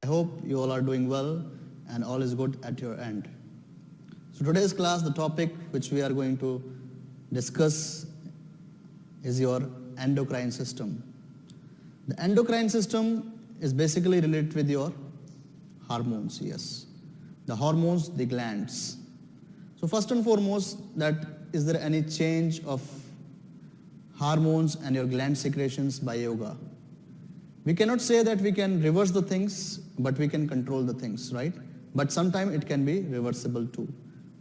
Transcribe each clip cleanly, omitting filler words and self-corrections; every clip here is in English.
I hope you all are doing well and all is good at your end. So today's class, the topic which we are going to discuss is your endocrine system. The endocrine system is basically related with your hormones, yes. The hormones, the glands. So first and foremost, that is there any change of hormones and your gland secretions by yoga? We cannot say that we can reverse the things, but we can control the things, right? But sometimes it can be reversible too.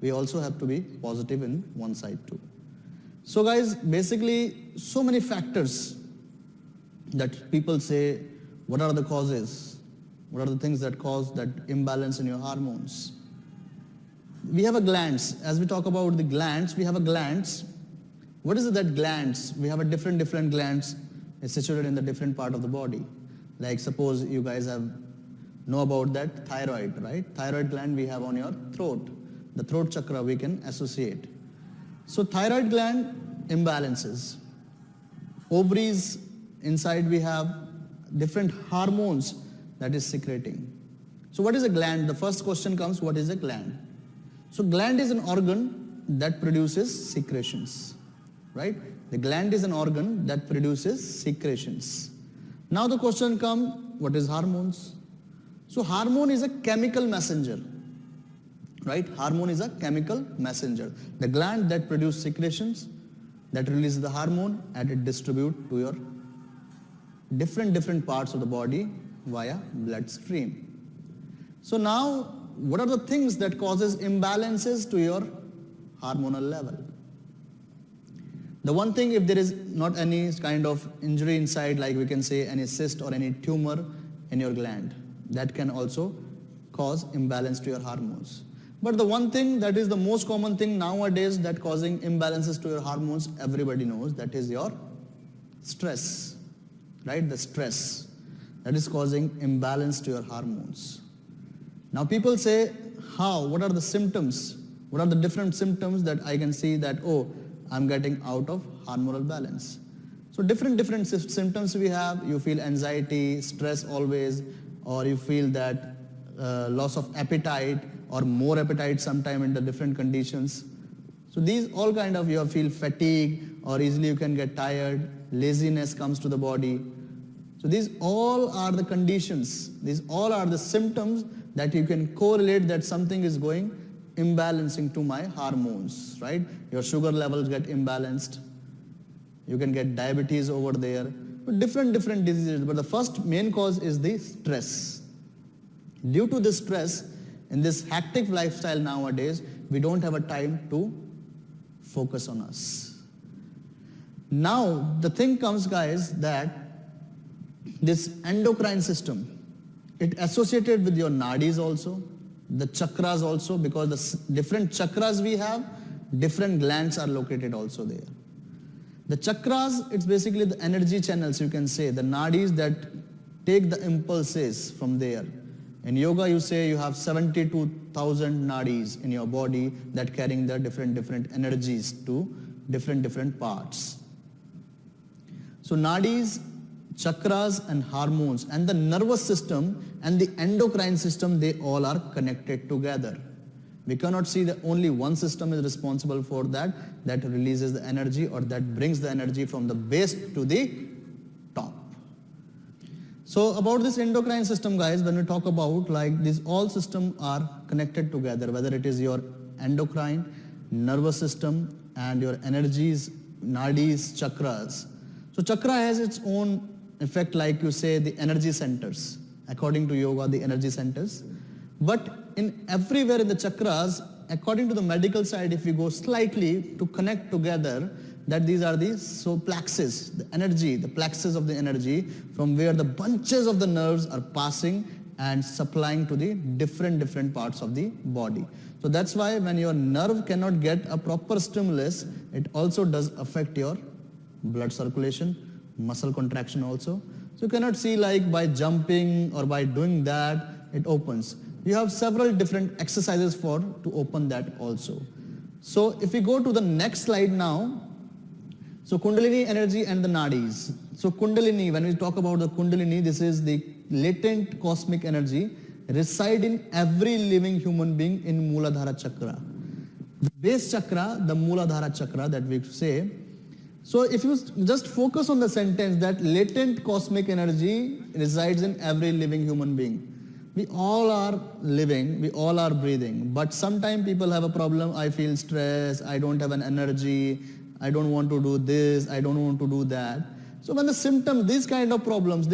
We also have to be positive in one side too. So guys, basically so many factors that people say, what are the causes? What are the things that cause that imbalance in your hormones? We have a glands. As we talk about the glands, we have a glands. What is it that glands? We have a different glands situated in the different part of the body. Like suppose you guys know about that thyroid, right? Thyroid gland we have on your throat. The throat chakra we can associate. So thyroid gland imbalances. Ovaries, inside we have different hormones that is secreting. So what is a gland? The first question comes, what is a gland? So gland is an organ that produces secretions, right? The gland is an organ that produces secretions. Now the question comes, what is hormones? So hormone is a chemical messenger, right? Hormone is a chemical messenger. The gland that produces secretions, that releases the hormone and it distributes to your different parts of the body via bloodstream. So now, what are the things that causes imbalances to your hormonal level? The one thing, if there is not any kind of injury inside, like we can say any cyst or any tumor in your gland, that can also cause imbalance to your hormones. But the one thing that is the most common thing nowadays that causing imbalances to your hormones, everybody knows, that is your stress, right? The stress that is causing imbalance to your hormones. Now people say, how? What are the symptoms? What are the different symptoms that I can see that, oh, I'm getting out of hormonal balance? So different symptoms we have. You feel anxiety, stress always, or you feel that loss of appetite or more appetite sometime in the different conditions. So these all kind of, you feel fatigue or easily you can get tired, laziness comes to the body. So these all are the conditions, these all are the symptoms that you can correlate that something is going imbalancing to my hormones, right? Your sugar levels get imbalanced. You can get diabetes over there. But different diseases. But the first main cause is the stress. Due to the stress, in this hectic lifestyle nowadays, we don't have a time to focus on us. Now, the thing comes, guys, that this endocrine system, it associated with your nadis also, the chakras also, because the different chakras we have, different glands are located also there. The chakras, it's basically the energy channels, you can say, the nadis that take the impulses from there. In yoga, you say you have 72,000 nadis in your body that carrying the different energies to different parts. So nadis, chakras and hormones and the nervous system and the endocrine system, they all are connected together. We cannot see that only one system is responsible for that releases the energy or that brings the energy from the base to the top. So about this endocrine system, guys, when we talk about like these all systems are connected together, whether it is your endocrine, nervous system and your energies, nadis, chakras. So chakra has its own effect, like you say, the energy centers. According to yoga, the energy centers. But in everywhere in the chakras, according to the medical side, if we go slightly to connect together, that these are the plexus, the energy, the plexus of the energy, from where the bunches of the nerves are passing and supplying to the different parts of the body. So that's why when your nerve cannot get a proper stimulus, it also does affect your blood circulation, muscle contraction also. So you cannot see like by jumping or by doing that, it opens. You have several different exercises to open that also. So if we go to the next slide now, so Kundalini energy and the nadis. So Kundalini, when we talk about the Kundalini, this is the latent cosmic energy reside in every living human being in Mooladhara chakra. The base chakra, the Mooladhara chakra that we say. So if you just focus on the sentence that latent cosmic energy resides in every living human being. We all are living, we all are breathing, but sometimes people have a problem. I feel stress, I don't have an energy, I don't want to do this, I don't want to do that. So when the symptoms, these kind of problems,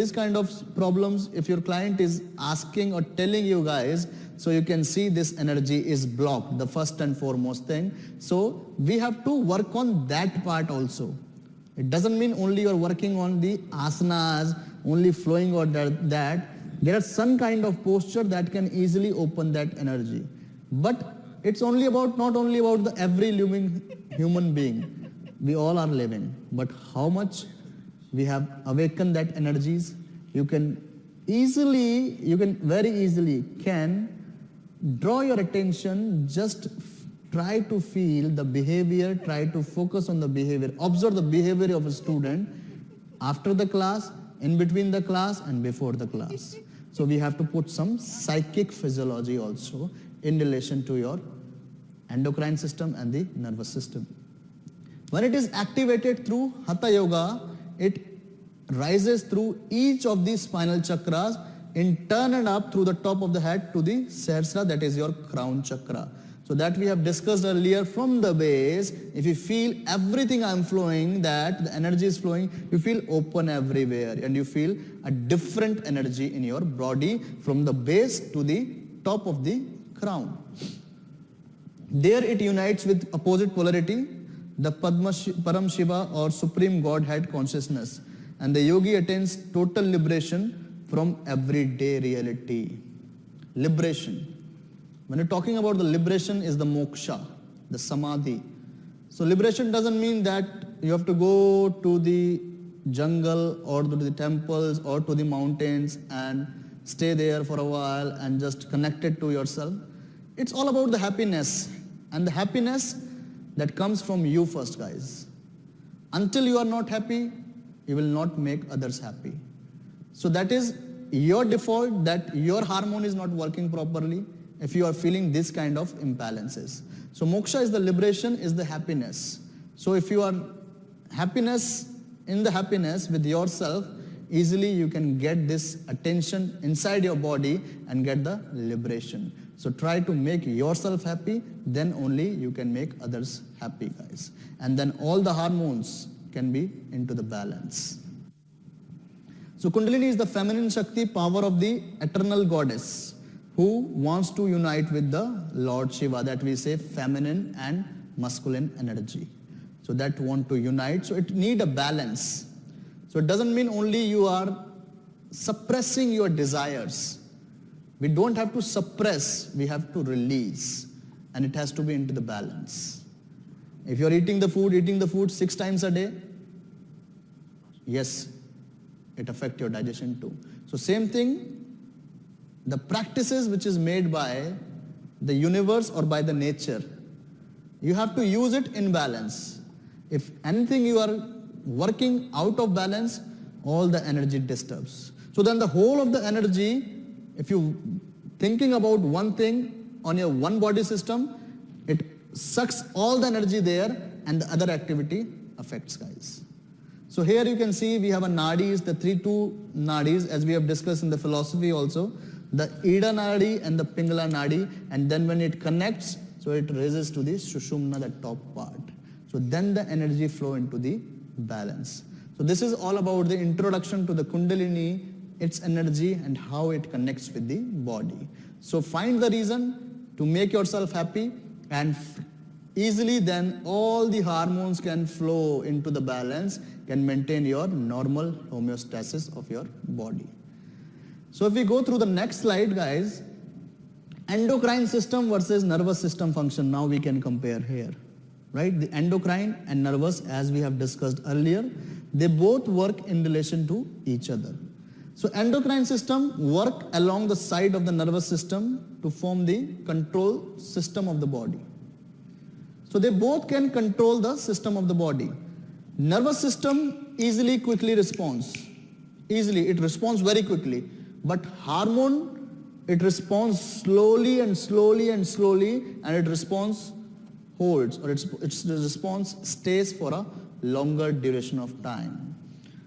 if your client is asking or telling you guys, so you can see this energy is blocked, the first and foremost thing. So we have to work on that part also. It doesn't mean only you're working on the asanas, only flowing or that. There is some kind of posture that can easily open that energy. But it's only about, not only about the every living human being. We all are living. But how much we have awakened that energies, you can very easily draw your attention, just try to feel the behavior, try to focus on the behavior, observe the behavior of a student after the class, in between the class and before the class. So we have to put some psychic physiology also in relation to your endocrine system and the nervous system. When it is activated through Hatha Yoga, it rises through each of these spinal chakras in turn and up through the top of the head to the Sahasrara, that is your crown chakra. So that we have discussed earlier from the base. If you feel everything I'm flowing, that the energy is flowing, you feel open everywhere and you feel a different energy in your body from the base to the top of the crown. There it unites with opposite polarity, the Param Shiva or Supreme Godhead consciousness, and the yogi attains total liberation from everyday reality. Liberation. When you're talking about the liberation is the moksha, the samadhi. So liberation doesn't mean that you have to go to the jungle or to the temples or to the mountains and stay there for a while and just connect it to yourself. It's all about the happiness, and the happiness that comes from you first, guys. Until you are not happy, you will not make others happy. So that is your default, that your hormone is not working properly if you are feeling this kind of imbalances. So moksha is the liberation, is the happiness. So if you are in the happiness with yourself, easily you can get this attention inside your body and get the liberation. So try to make yourself happy, then only you can make others happy, guys. And then all the hormones can be into the balance. So Kundalini is the feminine Shakti, power of the eternal goddess, who wants to unite with the Lord Shiva, that we say feminine and masculine energy. So that want to unite, so it need a balance. So it doesn't mean only you are suppressing your desires. We don't have to suppress, we have to release, and it has to be into the balance. If you're eating the food 6 times a day, yes, it affects your digestion too. So same thing, the practices which is made by the universe or by the nature, you have to use it in balance. If anything you are working out of balance, all the energy disturbs. So then the whole of the energy, if you thinking about one thing on your one body system, it sucks all the energy there and the other activity affects, guys. So here you can see we have a nadis, the 3-2 nadis, as we have discussed in the philosophy also, the Ida nadi and the Pingala nadi, and then when it connects, so it raises to the Sushumna, the top part. So then the energy flow into the balance. So this is all about the introduction to the Kundalini, its energy and how it connects with the body. So find the reason to make yourself happy, and easily then all the hormones can flow into the balance, can maintain your normal homeostasis of your body. So if we go through the next slide, guys, endocrine system versus nervous system function, now we can compare here, right? The endocrine and nervous, as we have discussed earlier, they both work in relation to each other. So endocrine system work along the side of the nervous system to form the control system of the body. So they both can control the system of the body. Nervous system quickly responds. It responds very quickly. But hormone, it responds slowly and slowly and slowly, and it response holds, or its response stays for a longer duration of time.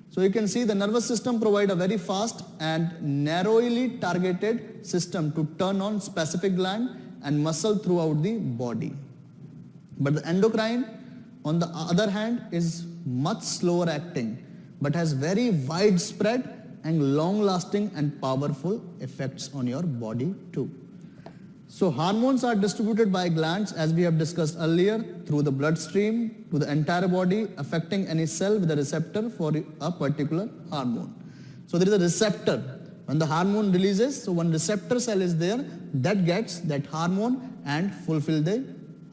So you can see the nervous system provide a very fast and narrowly targeted system to turn on specific gland and muscle throughout the body. But the endocrine, on the other hand, is much slower acting, but has very widespread and long-lasting and powerful effects on your body too. So hormones are distributed by glands, as we have discussed earlier, through the bloodstream to the entire body, affecting any cell with a receptor for a particular hormone. So there is a receptor. When the hormone releases, so one receptor cell is there that gets that hormone and fulfill the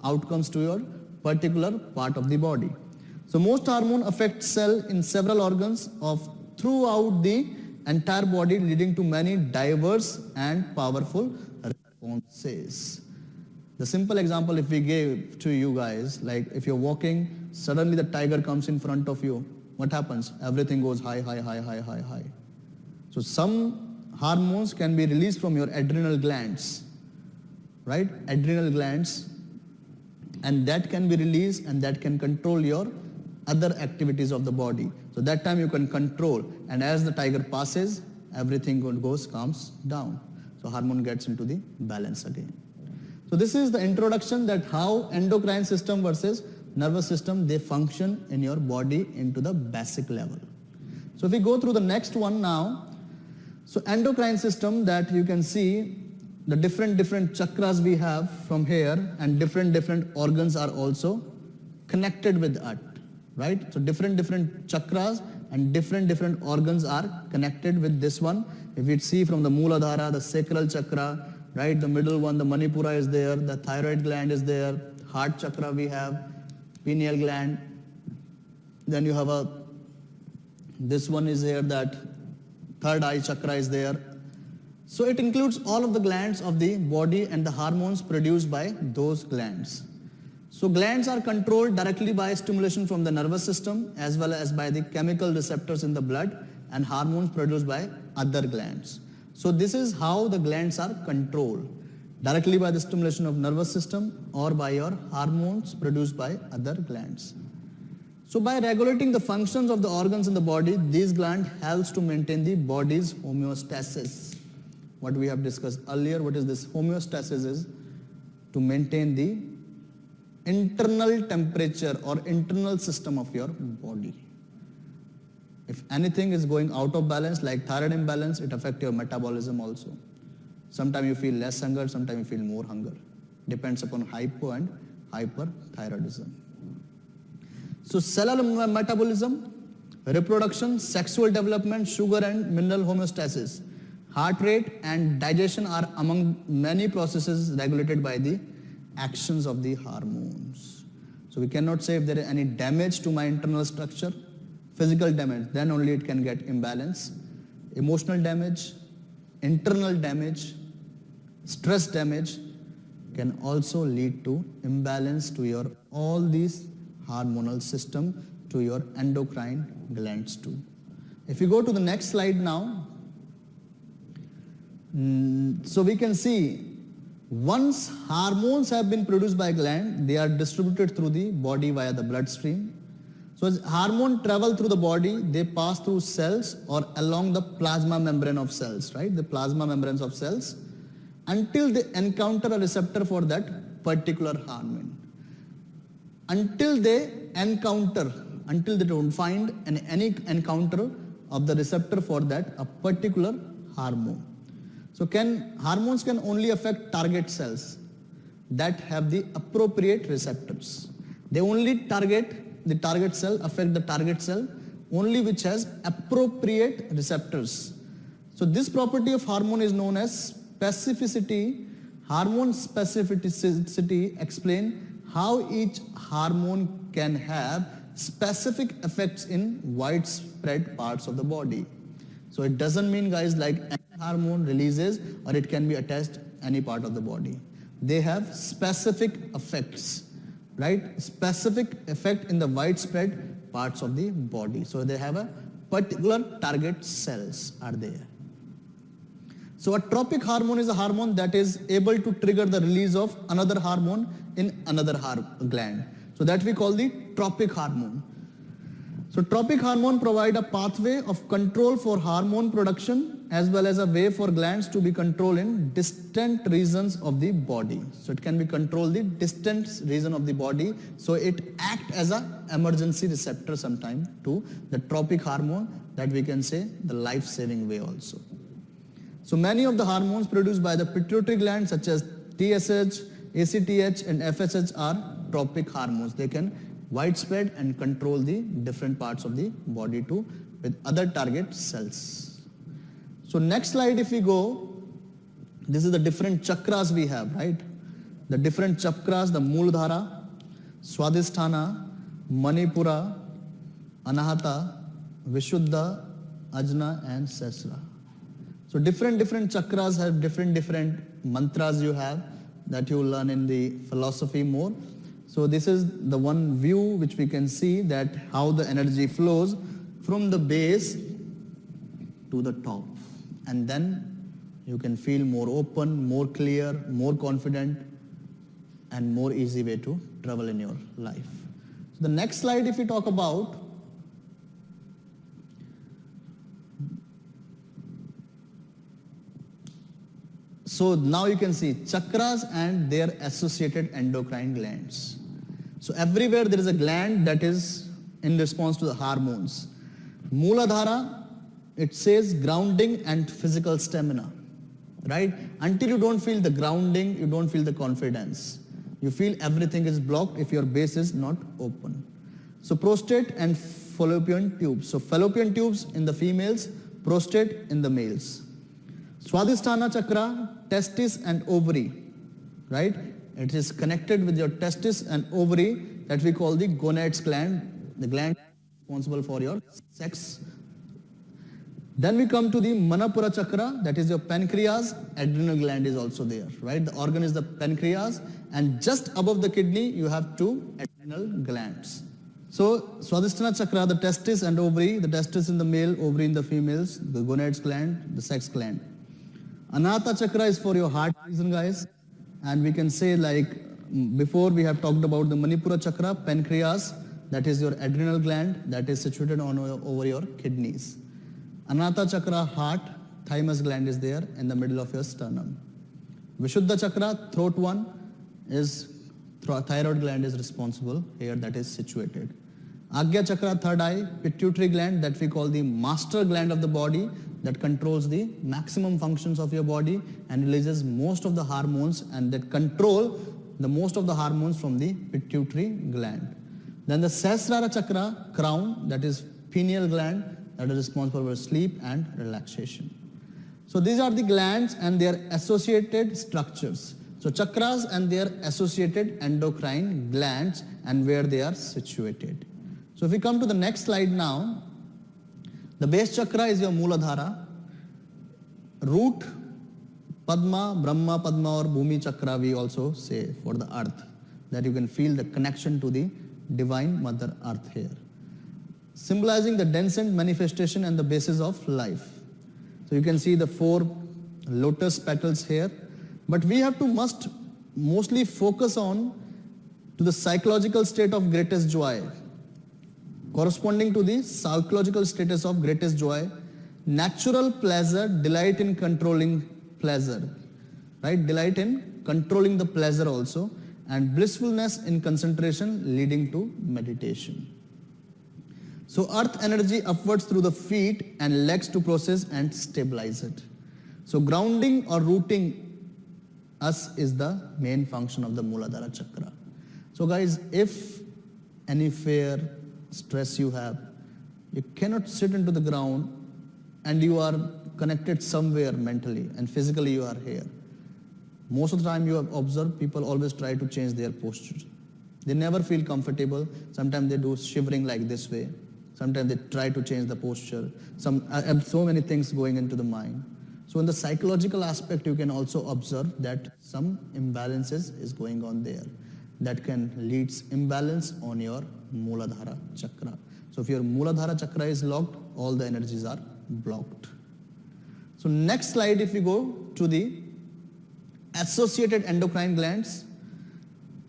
outcomes to your particular part of the body. So most hormone affect cell in several organs of throughout the entire body, leading to many diverse and powerful responses. The simple example if we gave to you guys, like if you're walking, suddenly the tiger comes in front of you, what happens? Everything goes high, high, high, high, high, high. So some hormones can be released from your adrenal glands, right? Adrenal glands, and that can be released and that can control your other activities of the body. So that time you can control, and as the tiger passes, everything calms down. So hormone gets into the balance again. So this is the introduction that how endocrine system versus nervous system, they function in your body into the basic level. So if we go through the next one now, so endocrine system, that you can see the different chakras we have from here, and different organs are also connected with it, right? So different chakras and different organs are connected with this one. If you see from the Mooladhara, the sacral chakra, right? The middle one, the Manipura is there, the thyroid gland is there, heart chakra we have, pineal gland. Then you have this one is here, that third eye chakra is there. So it includes all of the glands of the body and the hormones produced by those glands. So glands are controlled directly by stimulation from the nervous system as well as by the chemical receptors in the blood, and hormones produced by other glands. So this is how the glands are controlled, directly by the stimulation of nervous system or by your hormones produced by other glands. So by regulating the functions of the organs in the body, these glands helps to maintain the body's homeostasis. What we have discussed earlier, what is this homeostasis is to maintain the internal temperature or internal system of your body. If anything is going out of balance, like thyroid imbalance, it affects your metabolism also. Sometimes you feel less hunger, sometimes you feel more hunger. Depends upon hypo and hyperthyroidism. So cellular metabolism, reproduction, sexual development, sugar and mineral homeostasis, heart rate and digestion are among many processes regulated by the actions of the hormones. So we cannot say if there is any damage to my internal structure, physical damage, then only it can get imbalance. Emotional damage, internal damage, stress damage can also lead to imbalance to your all these hormonal system, to your endocrine glands too. If you go to the next slide now, so we can see once hormones have been produced by gland, they are distributed through the body via the bloodstream. So as hormone travel through the body, they pass through cells or along the plasma membrane of cells, right? The plasma membranes of cells, until they encounter a receptor for that particular hormone. Until they don't find any encounter of the receptor for that a particular hormone. So hormones can only affect target cells that have the appropriate receptors. They only target the target cell, affect the target cell only which has appropriate receptors. So this property of hormone is known as specificity. Hormone specificity explain how each hormone can have specific effects in widespread parts of the body. So it doesn't mean, guys, like any hormone releases or it can be attached any part of the body. They have specific effects, right? Specific effect in the widespread parts of the body. So they have a particular target cells are there. So a tropic hormone is a hormone that is able to trigger the release of another hormone in another gland. So that we call the tropic hormone. So tropic hormone provide a pathway of control for hormone production as well as a way for glands to be controlled in distant regions of the body. So it can be controlled the distant region of the body. So it act as a emergency receptor sometime to the tropic hormone, that we can say the life-saving way also. So many of the hormones produced by the pituitary gland such as TSH, ACTH and FSH are tropic hormones. They can widespread and control the different parts of the body too with other target cells. So next slide if we go, this is the different chakras we have, right? The different chakras, the Mooladhara, Swadhisthana, Manipura, Anahata, Vishuddha, Ajna and Sesra. So different chakras have different mantras you have that you learn in the philosophy more. So this is the one view which we can see that how the energy flows from the base to the top. And then you can feel more open, more clear, more confident and more easy way to travel in your life. So the next slide if we talk about, so now you can see chakras and their associated endocrine glands. So everywhere there is a gland that is in response to the hormones. Mooladhara, it says grounding and physical stamina, right? Until you don't feel the grounding, you don't feel the confidence. You feel everything is blocked if your base is not open. So prostate and fallopian tubes. So fallopian tubes in the females, prostate in the males. Swadhisthana chakra, testis and ovary, right? It is connected with your testis and ovary that we call the gonads gland, the gland responsible for your sex. Then we come to the Manipura chakra, that is your pancreas, adrenal gland is also there, right? The organ is the pancreas and just above the kidney you have two adrenal glands. So Swadhisthana chakra, the testis and ovary, the testis in the male, ovary in the females, the gonads gland, the sex gland. Anahata chakra is for your heart reason, guys. And we can say like before we have talked about the Manipura chakra, pancreas, that is your adrenal gland that is situated over your kidneys. Anahata chakra, heart, thymus gland is there in the middle of your sternum. Vishuddha chakra, throat one, is thyroid gland is responsible here, that is situated. Agya chakra, third eye, pituitary gland that we call the master gland of the body that controls the maximum functions of your body and releases most of the hormones and that control the most of the hormones from the pituitary gland. Then the Sahasrara chakra, crown, that is pineal gland that is responsible for sleep and relaxation. So these are the glands and their associated structures. So chakras and their associated endocrine glands and where they are situated. So if we come to the next slide now, the base chakra is your Mooladhara. Root, Padma, Brahma, Padma or Bhumi chakra we also say for the earth. That you can feel the connection to the divine mother earth here. Symbolizing the densest manifestation and the basis of life. So you can see the 4 lotus petals here. But we have to mostly focus on to the psychological state of greatest joy. Corresponding to the psychological status of greatest joy, natural pleasure, delight in controlling pleasure, right? Delight in controlling the pleasure also, and blissfulness in concentration leading to meditation. So earth energy upwards through the feet and legs to process and stabilize it. So grounding or rooting us is the main function of the Mooladhara chakra. So guys, if any fear, stress you have, you cannot sit into the ground and you are connected somewhere mentally and physically you are here. Most of the time you have observed people always try to change their posture. They never feel comfortable. Sometimes they do shivering like this way. Sometimes they try to change the posture. So many things going into the mind. So in the psychological aspect you can also observe that some imbalances is going on there. That can lead imbalance on your Mooladhara chakra. So if your Mooladhara chakra is locked, all the energies are blocked. So next slide, if we go to the associated endocrine glands,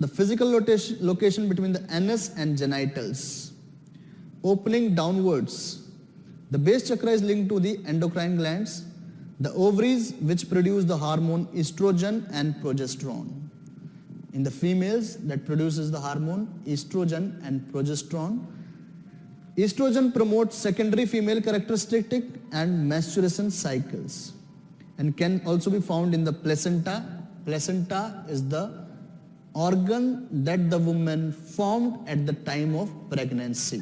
the physical location between the anus and genitals, opening downwards. The base chakra is linked to the endocrine glands, the ovaries which produce the hormone estrogen and progesterone. In the females, that produces the hormone estrogen and progesterone. Estrogen promotes secondary female characteristic and menstruation cycles, and can also be found in the placenta. Placenta is the organ that the woman formed at the time of pregnancy,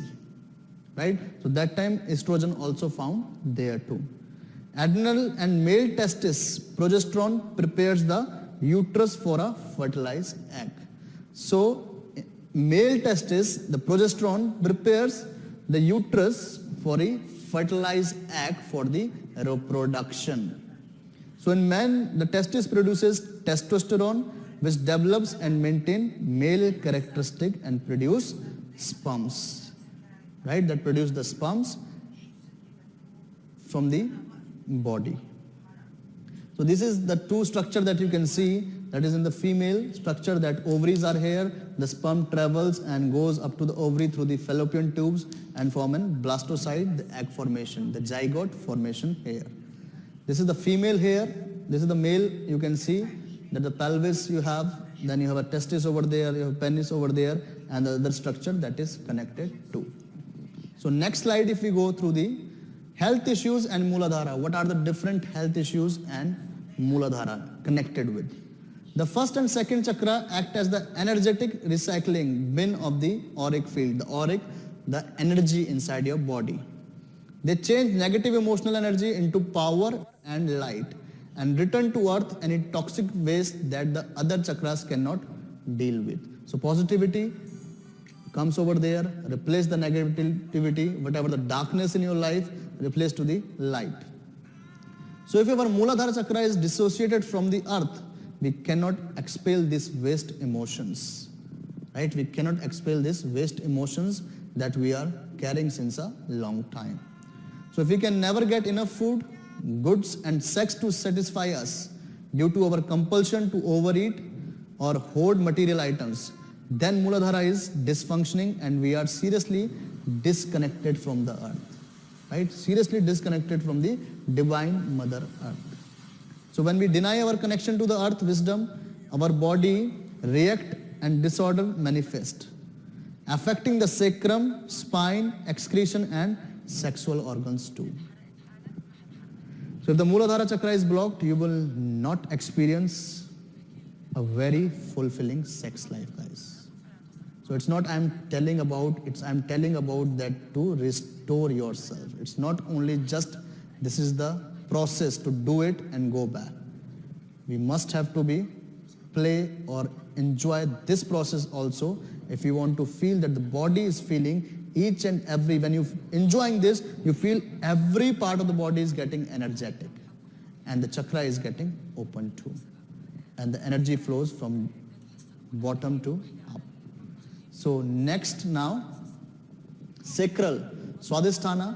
right? So that time estrogen also found there too. Adrenal and male testis, progesterone prepares the uterus for a fertilized egg. So male testis, the progesterone prepares the uterus for a fertilized egg for the reproduction. So in men, the testis produces testosterone, which develops and maintain male characteristic and produce sperms, right? That produce the sperms from the body. So this is the two structure that you can see, that is in the female structure, that ovaries are here, the sperm travels and goes up to the ovary through the fallopian tubes and form an blastocyte, the egg formation, the zygote formation here. This is the female here, this is the male. You can see that the pelvis you have, then you have a testis over there, you have penis over there, and the other structure that is connected to. So next slide, if we go through the health issues and Mooladhara, what are the different health issues and Mooladhara connected with? The first and second chakra act as the energetic recycling bin of the auric field. The auric, the energy inside your body. They change negative emotional energy into power and light, and return to earth any toxic waste that the other chakras cannot deal with. So positivity comes over there, replace the negativity, whatever the darkness in your life, replace to the light. So if our Mooladhara chakra is dissociated from the earth, we cannot expel these waste emotions, right? We cannot expel these waste emotions that we are carrying since a long time. So if we can never get enough food, goods and sex to satisfy us due to our compulsion to overeat or hoard material items, then Mooladhara is dysfunctioning and we are seriously disconnected from the earth, right? Seriously disconnected from the divine mother earth. So when we deny our connection to the earth wisdom, our body react and disorder manifest, affecting the sacrum, spine, excretion and sexual organs too. So if the Mooladhara chakra is blocked, you will not experience a very fulfilling sex life, guys. So it's not I'm telling about that to restore yourself. It's not only just this is the process to do it and go back. We must have to play or enjoy this process also if you want to feel that the body is feeling each and every, when you're enjoying this, you feel every part of the body is getting energetic and the chakra is getting open too. And the energy flows from bottom to up. So next now, sacral, Swadhisthana,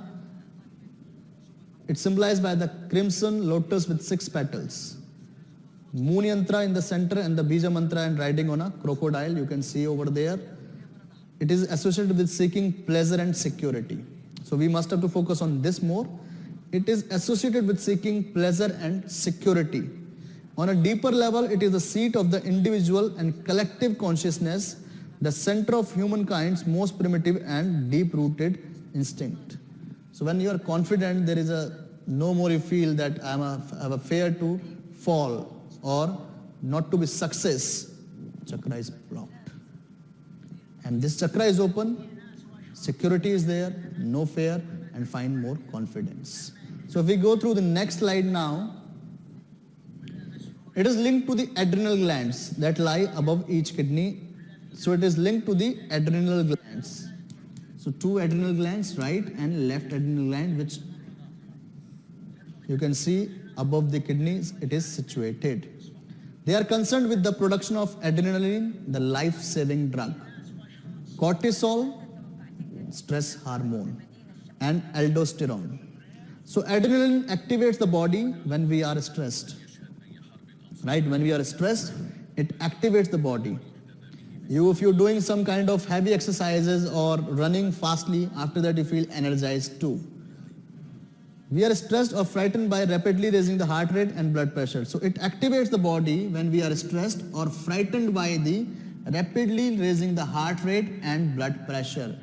it's symbolized by the crimson lotus with 6 petals. Moon yantra in the center and the bija mantra and riding on a crocodile, you can see over there. It is associated with seeking pleasure and security. So we must have to focus on this more. It is associated with seeking pleasure and security. On a deeper level, it is the seat of the individual and collective consciousness, the center of humankind's most primitive and deep-rooted instinct. So when you are confident, there is no more you feel that I have a fear to fall or not to be success. Chakra is blocked. And this chakra is open, security is there, no fear, and find more confidence. So if we go through the next slide now, it is linked to the adrenal glands that lie above each kidney. So it is linked to the adrenal glands. So 2 adrenal glands, right and left adrenal gland, which you can see above the kidneys, it is situated. They are concerned with the production of adrenaline, the life-saving drug, cortisol, stress hormone, and aldosterone. So adrenaline activates the body when we are stressed. Right? When we are stressed, it activates the body. If you're doing some kind of heavy exercises or running fastly, after that you feel energized too. We are stressed or frightened by rapidly raising the heart rate and blood pressure. So it activates the body when we are stressed or frightened by the rapidly raising the heart rate and blood pressure.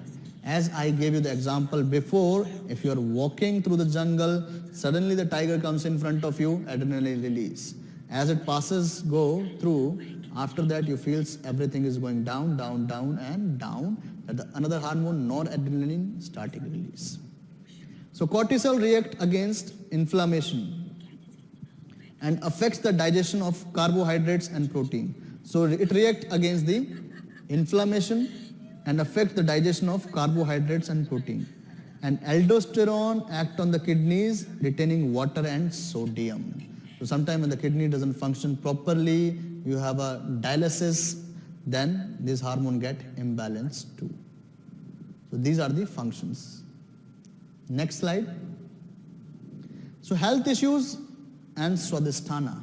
As I gave you the example before, if you are walking through the jungle, suddenly the tiger comes in front of you, adrenaline release. As it go through, after that you feel everything is going down, down, down and down. Another hormone, noradrenaline, starting release. So cortisol reacts against inflammation and affects the digestion of carbohydrates and protein. So it reacts against the inflammation and affects the digestion of carbohydrates and protein. And aldosterone acts on the kidneys, retaining water and sodium. So sometimes when the kidney doesn't function properly, you have a dialysis, then this hormone get imbalanced too. So these are the functions. Next slide. So health issues and swadhisthana.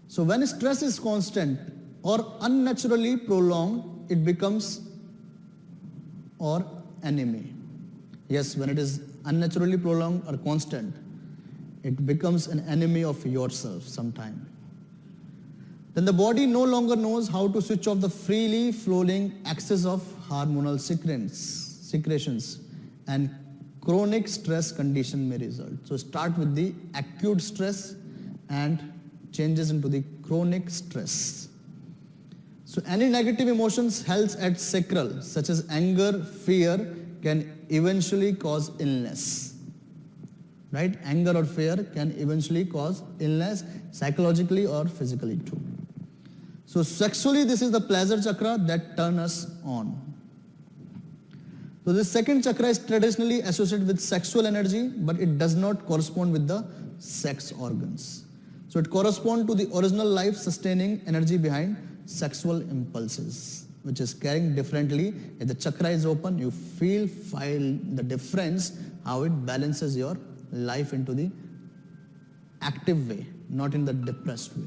So when stress is constant or unnaturally prolonged, it becomes or enemy. Yes, when it is unnaturally prolonged or constant, it becomes an enemy of yourself sometime. Then the body no longer knows how to switch off the freely flowing excess of hormonal secretions, and chronic stress condition may result. So start with the acute stress and changes into the chronic stress. So any negative emotions held at sacral, such as anger, fear, can eventually cause illness. Right? Anger or fear can eventually cause illness, psychologically or physically too. So sexually, this is the pleasure chakra that turns us on. So this second chakra is traditionally associated with sexual energy, but it does not correspond with the sex organs. So it corresponds to the original life-sustaining energy behind sexual impulses, which is carrying differently. If the chakra is open, you feel the difference, how it balances your life into the active way, not in the depressed way.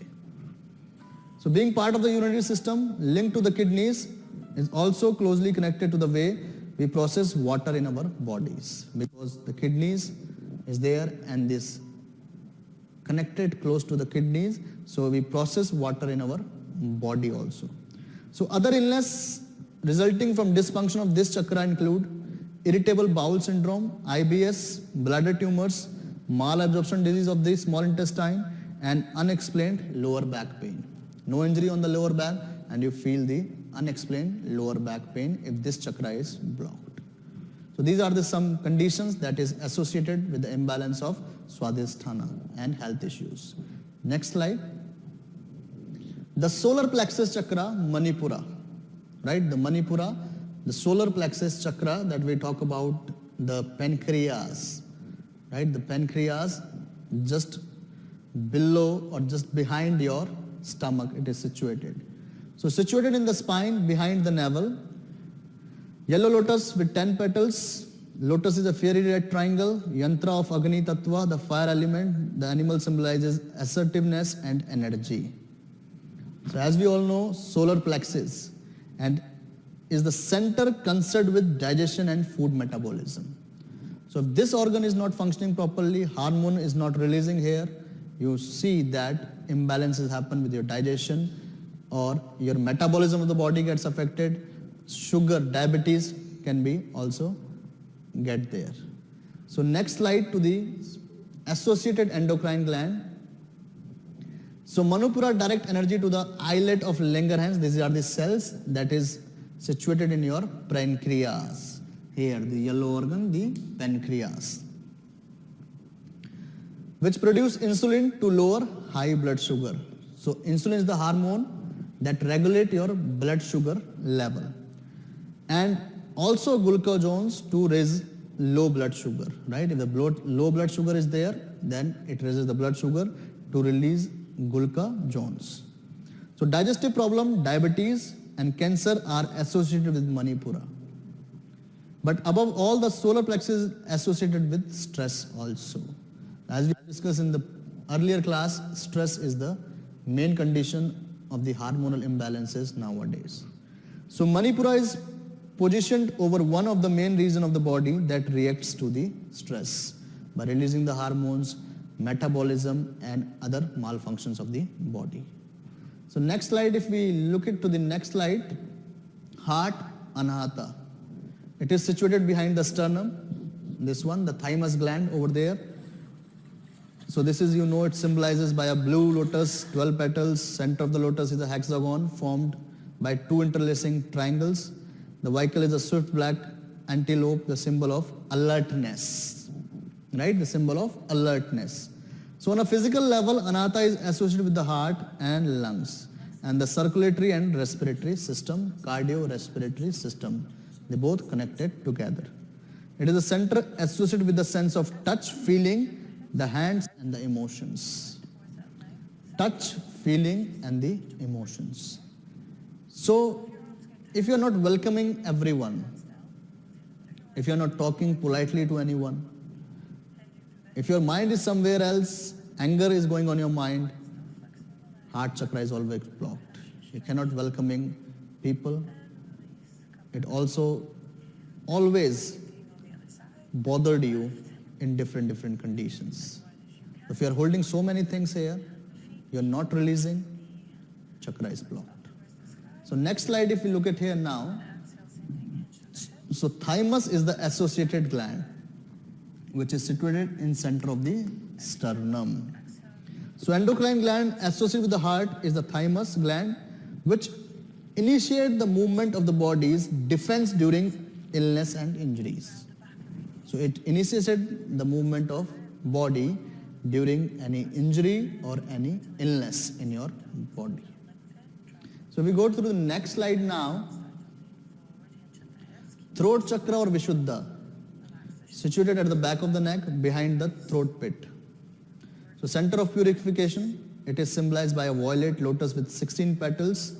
So being part of the urinary system linked to the kidneys is also closely connected to the way we process water in our bodies, because the kidneys is there and this connected close to the kidneys, so we process water in our body also. So other illness resulting from dysfunction of this chakra include irritable bowel syndrome, IBS, bladder tumors, malabsorption disease of the small intestine, and unexplained lower back pain. No injury on the lower back and you feel the unexplained lower back pain if this chakra is blocked. So these are some conditions that is associated with the imbalance of swadhisthana and health issues. Next slide. The solar plexus chakra, Manipura, right? The Manipura, the solar plexus chakra that we talk about, the pancreas, right? The pancreas just below or just behind your stomach, it is situated. So situated in the spine behind the navel. Yellow lotus with 10 petals. Lotus is a fiery red triangle. Yantra of Agni Tattva, the fire element. The animal symbolizes assertiveness and energy. So as we all know, solar plexus and is the center concerned with digestion and food metabolism. So if this organ is not functioning properly, hormone is not releasing here, you see that imbalances happen with your digestion or your metabolism of the body gets affected. Sugar, diabetes can be also get there. So next slide to the associated endocrine gland. So Manipura direct energy to the islet of Langerhans. These are the cells that is situated in your pancreas. Here, the yellow organ, the pancreas, which produce insulin to lower high blood sugar. So insulin is the hormone that regulate your blood sugar level, and also glucagones to raise low blood sugar, right? If the low blood sugar is there, then it raises the blood sugar to release glucagones. So digestive problem, diabetes and cancer are associated with Manipura. But above all, the solar plexus is associated with stress also. As we discussed in the earlier class, stress is the main condition of the hormonal imbalances nowadays. So Manipura is positioned over one of the main regions of the body that reacts to the stress by releasing the hormones, metabolism and other malfunctions of the body. So next slide, if we look into the next slide, heart anahata. It is situated behind the sternum. This one, the thymus gland over there. So this is, you know, it symbolizes by a blue lotus, 12 petals. Center of the lotus is a hexagon formed by two interlacing triangles. The vehicle is a swift black antelope, the symbol of alertness, right? The symbol of alertness. So on a physical level, anahata is associated with the heart and lungs and the circulatory and respiratory system, cardiorespiratory system. They both connected together. It is a center associated with the sense of touch, feeling, the hands and the emotions. Touch, feeling and the emotions. So if you are not welcoming everyone, if you are not talking politely to anyone, if your mind is somewhere else, anger is going on your mind, heart chakra is always blocked. You cannot welcoming people. It also always bothered you in different conditions. If you are holding so many things here, you are not releasing, chakra is blocked. So next slide, if you look at here now, so thymus is the associated gland which is situated in center of the sternum. So endocrine gland associated with the heart is the thymus gland, which initiate the movement of the body's defense during illness and injuries. So it initiated the movement of body during any injury or any illness in your body. So we go to the next slide now. Throat chakra or Vishuddha, situated at the back of the neck behind the throat pit. So center of purification, it is symbolized by a violet lotus with 16 petals.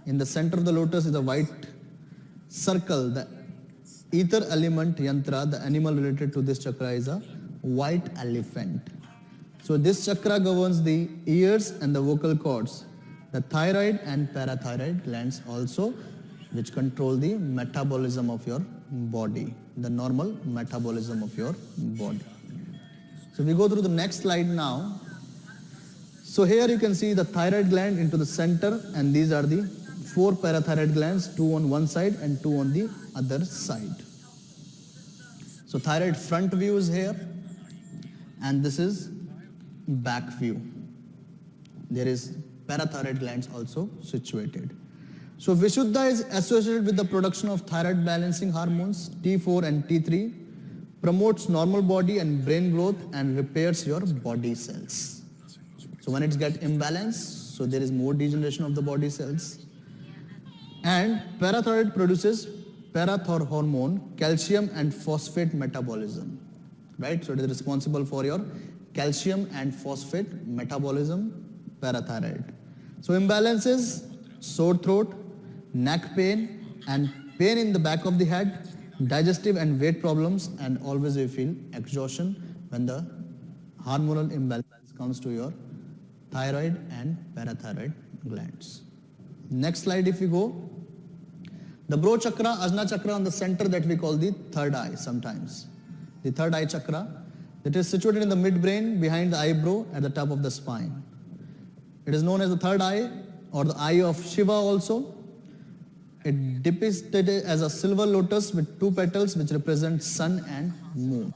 In the center of the lotus is a white circle. The ether element yantra, the animal related to this chakra is a white elephant. So this chakra governs the ears and the vocal cords, the thyroid and parathyroid glands also, which control the metabolism of your body, the normal metabolism of your body. So we go through the next slide now. So here you can see the thyroid gland into the center, and these are the 4 parathyroid glands, 2 on one side and 2 on the other side. So thyroid front view is here, and this is back view. There is parathyroid glands also situated. So Vishuddha is associated with the production of thyroid balancing hormones T4 and T3, promotes normal body and brain growth and repairs your body cells. So when it gets imbalanced, so there is more degeneration of the body cells. And parathyroid produces parathyroid hormone, calcium and phosphate metabolism, right? So it is responsible for your calcium and phosphate metabolism, parathyroid. So imbalances, sore throat, neck pain and pain in the back of the head, digestive and weight problems, and always you feel exhaustion when the hormonal imbalance comes to your thyroid and parathyroid glands. Next slide if you go. The brow chakra, ajna chakra on the center that we call the third eye sometimes. The third eye chakra, it is situated in the midbrain behind the eyebrow at the top of the spine. It is known as the third eye or the eye of Shiva also. It depicted as a silver lotus with 2 petals which represent sun and moon.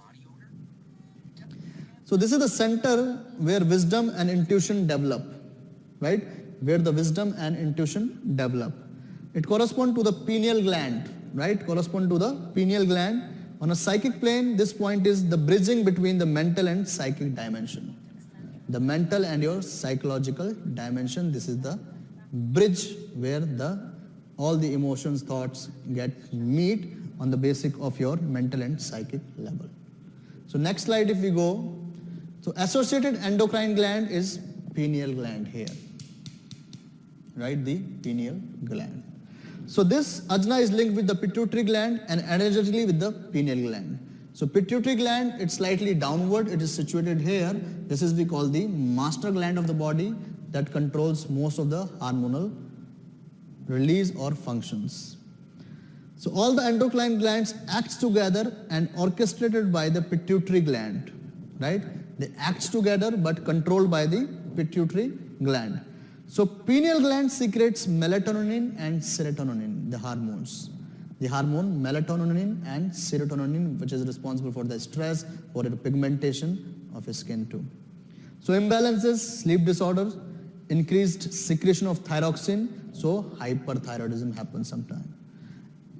So this is the center where wisdom and intuition develop, right? Where the wisdom and intuition develop. It corresponds to the pineal gland, right? Correspond to the pineal gland. On a psychic plane, this point is the bridging between the mental and psychic dimension. The mental and your psychological dimension, this is the bridge where all the emotions, thoughts get meet on the basic of your mental and psychic level. So next slide if we go. So associated endocrine gland is pineal gland here, right? The pineal gland. So this ajna is linked with the pituitary gland and energetically with the pineal gland. So pituitary gland, it's slightly downward, it is situated here. This is we call the master gland of the body that controls most of the hormonal release or functions. So all the endocrine glands act together and orchestrated by the pituitary gland, right? They act together but controlled by the pituitary gland. So pineal gland secretes melatonin and serotonin, the hormones. The hormone melatonin and serotonin, which is responsible for the stress or the pigmentation of skin too. So imbalances, sleep disorders, increased secretion of thyroxine, so hyperthyroidism happens sometimes,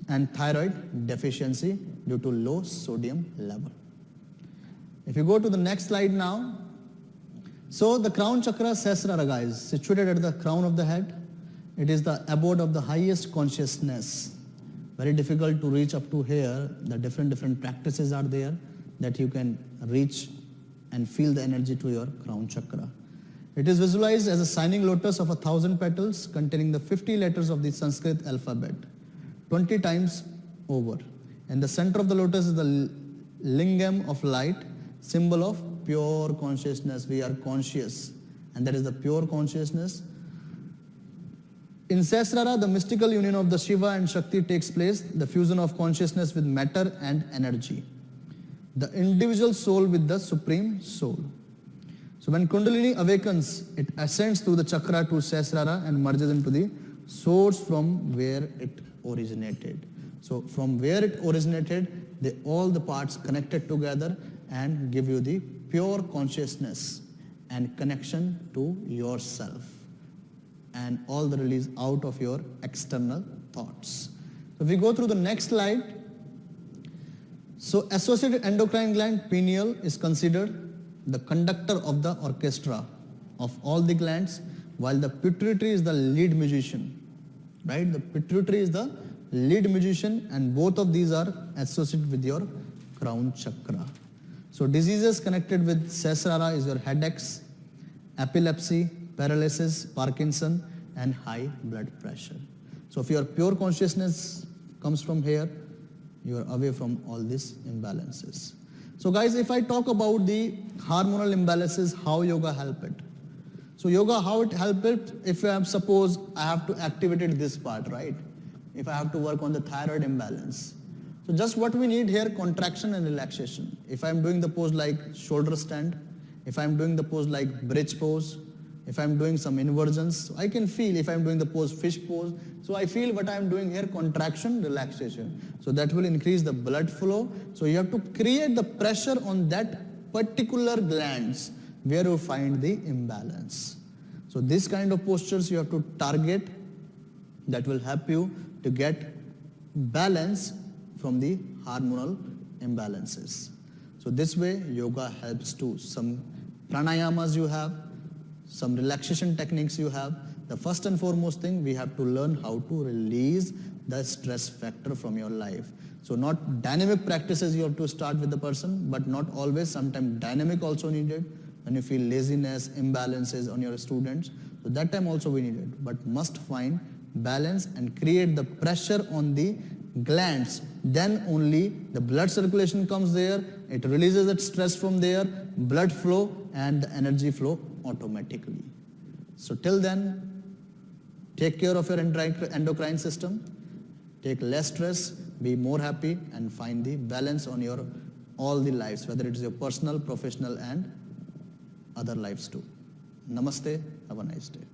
and thyroid deficiency due to low sodium level. If you go to the next slide now, so the crown chakra, Sahasrara guys, situated at the crown of the head. It is the abode of the highest consciousness. Very difficult to reach up to here. The different practices are there that you can reach and feel the energy to your crown chakra. It is visualized as a shining lotus of 1,000 petals containing the 50 letters of the Sanskrit alphabet, 20 times over. And the center of the lotus is the lingam of light, symbol of pure consciousness. We are conscious, and that is the pure consciousness. In Sahasrara, the mystical union of the Shiva and Shakti takes place, the fusion of consciousness with matter and energy, the individual soul with the supreme soul. So when Kundalini awakens, it ascends through the chakra to Sahasrara and merges into the source from where it originated. So from where it originated, all the parts connected together and give you the pure consciousness and connection to yourself, and all the release out of your external thoughts. So if we go through the next slide, so associated endocrine gland, pineal, is considered the conductor of the orchestra of all the glands, while the pituitary is the lead musician, right? The pituitary is the lead musician, and both of these are associated with your crown chakra. So diseases connected with Sahasrara is your headaches, epilepsy, paralysis, Parkinson, and high blood pressure. So if your pure consciousness comes from here, you are away from all these imbalances. So guys, if I talk about the hormonal imbalances, how yoga help it? So yoga, how it help it? If I suppose I have to activate this part, right? If I have to work on the thyroid imbalance. So just what we need here, contraction and relaxation. If I'm doing the pose like shoulder stand, if I'm doing the pose like bridge pose, if I'm doing some inversions, so I can feel if I'm doing the pose fish pose. So I feel what I'm doing here, contraction, relaxation. So that will increase the blood flow. So you have to create the pressure on that particular glands where you find the imbalance. So this kind of postures you have to target, that will help you to get balance from the hormonal imbalances. So this way yoga helps too. Some pranayamas you have, some relaxation techniques you have. The first and foremost thing, we have to learn how to release the stress factor from your life. So not dynamic practices you have to start with the person, but not always, sometimes dynamic also needed. When you feel laziness, imbalances on your students, so that time also we need it. But must find balance and create the pressure on the glands. Then only the blood circulation comes there, it releases that stress from there, blood flow and the energy flow automatically. So till then, take care of your endocrine system, take less stress, be more happy, and find the balance on your all the lives, whether it is your personal, professional and other lives too. Namaste, have a nice day.